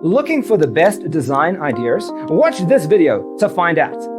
Looking for the best design ideas? Watch this video to find out.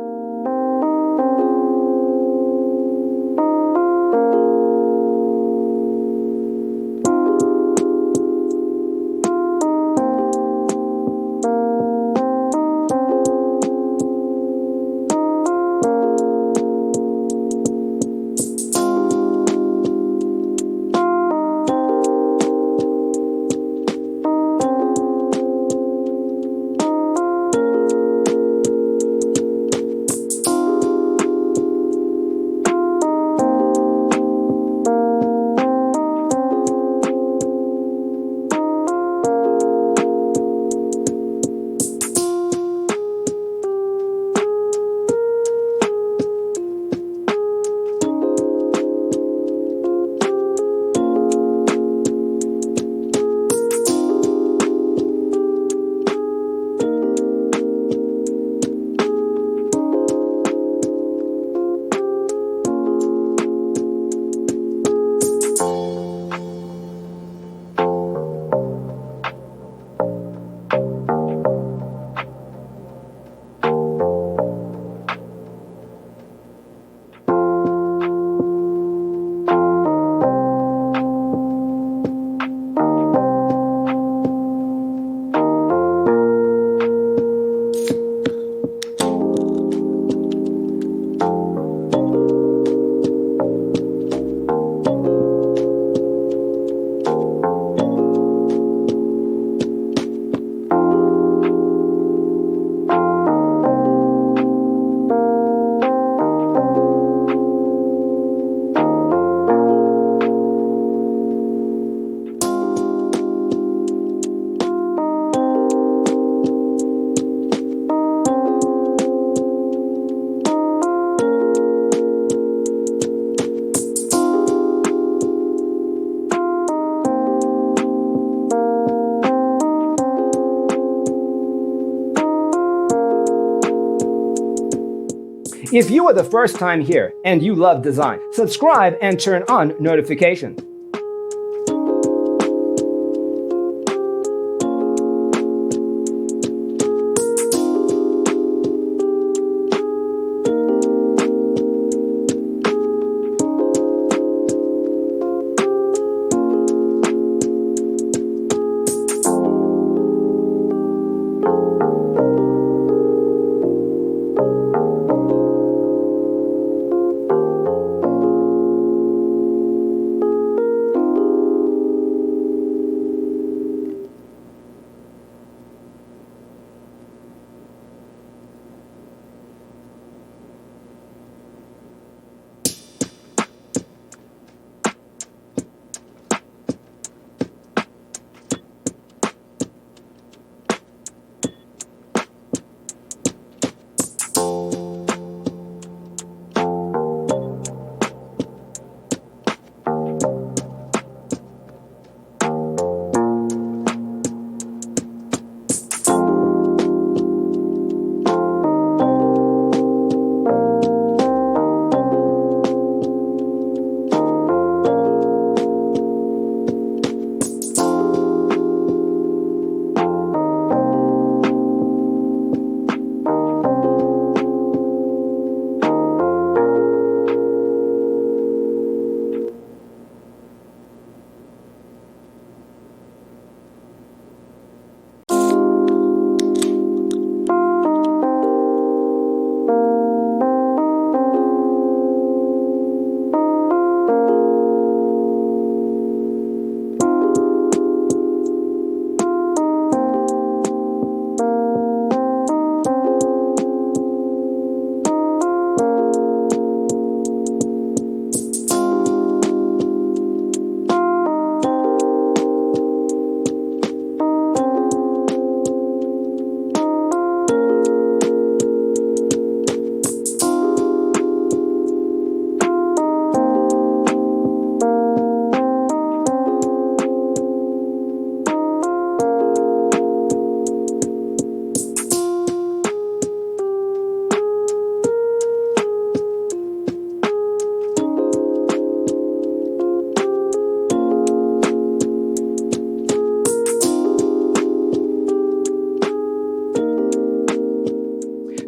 If you are the first time here and you love design, subscribe and turn on notifications.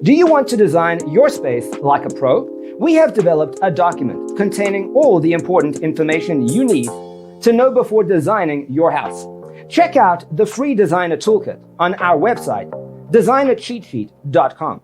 Do you want to design your space like a pro? We have developed a document containing all the important information you need to know before designing your house. Check out the free designer toolkit on our website, designercheatsheet.com.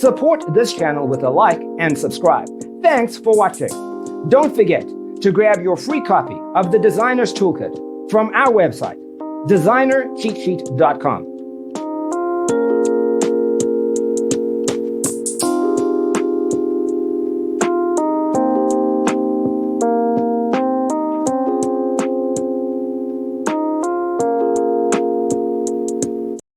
Support this channel with a like and subscribe. Thanks for watching. Don't forget to grab your free copy of the Designer's Toolkit from our website, designercheatsheet.com.